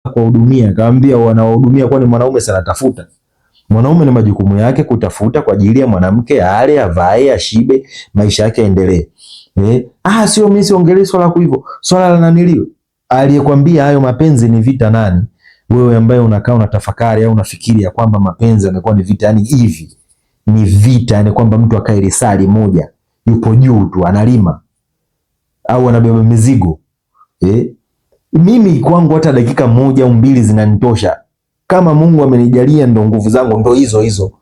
kuwahudumia. Kaambia wanawahudumia, kwani mwanaume sana tafuta. Mwanaume ni majukumu yake kutafuta kwa ajili ya mwanamke, ale, avae, ashibe, maisha yake yaendelee. Sio mimi siongelee swala kwa hivyo. Swala la nanilio. Aliyekwambia hayo mapenzi ni vita nani? Wewe ambaye unakaa unatafakari au unafikiri ya kwamba mapenzi yamekuwa ni vita, yani hivi ni vita, yani kwamba mtu akae risali moja yupo juu tu analima au anabeba mizigo. Mimi kwangu hata dakika moja au mbili zinanitosha. Kama Mungu amenijalia ndo nguvu zangu ndo hizo hizo.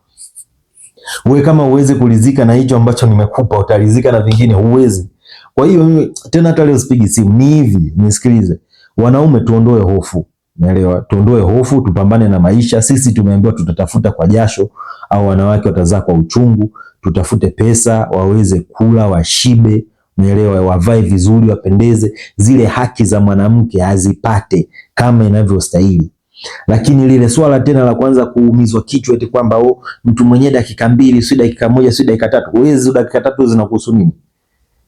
Wewe kama uweze kulizika na hicho ambacho nimekupa, utalizika na vingine huwezi. Kwa hiyo mimi tena hata leo sipigi simu, ni hivi, nisikilize. Wanaume tuondoe hofu. Naelewa, tuondoe hofu, tupambane na maisha. Sisi tumeambiwa tutatafuta kwa jasho, au wanawake watazaa kwa uchungu. Tutafute pesa, waweze kula, washibe, naelewa, wavae vizuri, wapendeze. Zile haki za mwanamke azipate kama inavyostahili. Lakini lile swala tena la kwanza kuumizwa kichwa eti kwamba mtu mwenye dakika mbili, si dakika moja, si dakika tatu. Wewe hizo dakika tatu zinakuhusu nini?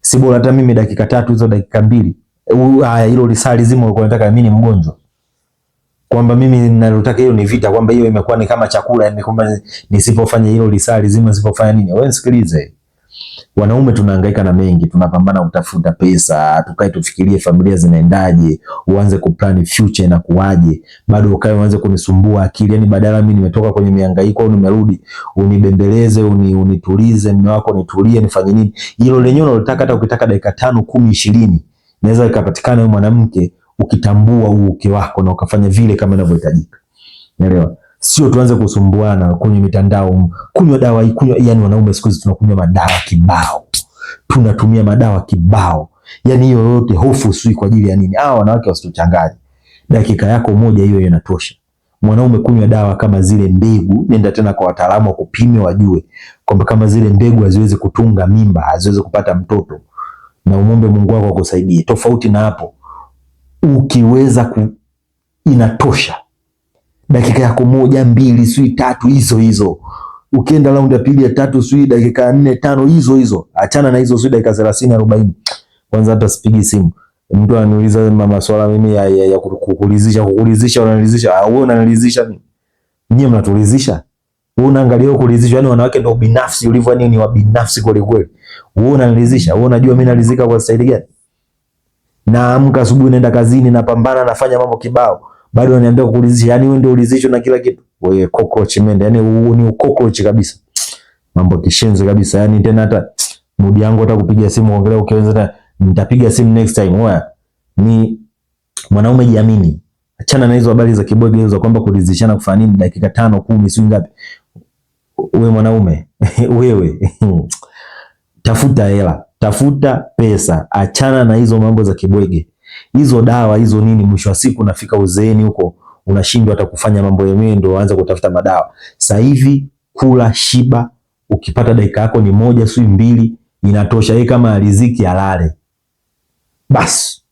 Si bora hata mimi dakika tatu hizo dakika mbili. Haya, hilo lisali zima ulikuwa unataka mimi ni mgonjwa. Kwamba mimi ninalotaka hiyo ni vita, kwamba hiyo imekuwa ni kama chakula, yani kwamba nisipofanya hilo lisali zima nisipofanya nini. Wewe nisikilize. Wanaume tunahangaika na mengi, tunapambana kutafuta pesa, tukae tufikirie familia zinaendaje, uanze kuplan future na kuaje, bado ukae uanze kunisumbua akili. Yani badala mimi nimetoka kwenye mihangaiko au nimerudi, unibembeleze, unitulize, mume wako nitulie, nifanye nini? Hilo lenyewe unalotaka, hata ukitaka dakika 5, 10, 20 inaweza ikapatikana wewe mwanamke ukitambua uke wako na ukafanya vile kama inavyohitajika. Unaelewa? Sio tuanze kusumbuana kwenye mitandao, kunywa dawa hii, yani wanaume siku hizi tunakunywa madawa kibao. Tunatumia madawa kibao. Yani hiyo yote hofu sui kwa ajili ya nini? Wanawake wasituchanganye. Dakika yako moja hiyo inatosha. Mwanaume kunywa dawa kama zile mbegu, nenda tena kwa wataalamu kupime wajue kwamba kama zile mbegu haziwezi kutunga mimba, haziwezi kupata mtoto, na umombe Mungu wako akusaidie. Tofauti na hapo, ukiweza inatosha. Dakika yako moja, mbili, sui tatu hizo hizo. Ukienda round ya pili ya tatu, sui dakika 4, 5 hizo hizo. Achana na hizo sui dakika 30, 40. Kwanza hata sipigi simu. Mtu ananiuliza mama swala mimi ya kukulizisha unanilizisha. Wewe unanilizisha mimi? Nyinyi mnatulizisha? Wewe unaangalia kulizishwa, yani wanawake ndio binafsi ulivyo, yani ni wa binafsi kweli kweli. Wewe unanilizisha? Wewe unajua mimi nalizika kwa staili gani? Naamka asubuhi naenda kazini, napambana, nafanya mambo kibao. Bado ananiambia kukulizisha, yani wewe ndio ulizishwa na kila kitu. Wewe cockroach mende, yani ni cockroach kabisa. Mambo kishenzi kabisa, yani tena hata mudi yangu hata kupiga simu kuongelea, ukiweza hata nitapiga simu next time. Wewe ni mwanaume, jiamini. Achana na hizo habari za kibwege hizo kwamba kulizishana kufanya nini dakika 5, 10, si ngapi. Wewe mwanaume wewe tafuta hela, tafuta pesa, achana na hizo mambo za kibwege. Hizo dawa hizo nini, mwisho wa siku nafika uzeeni huko unashindwa hata kufanya mambo yenyewe, ndio uanze kutafuta madawa. Sasa hivi kula, shiba, ukipata dakika yako ni moja, si mbili, inatosha. Yeye kama riziki alale basi.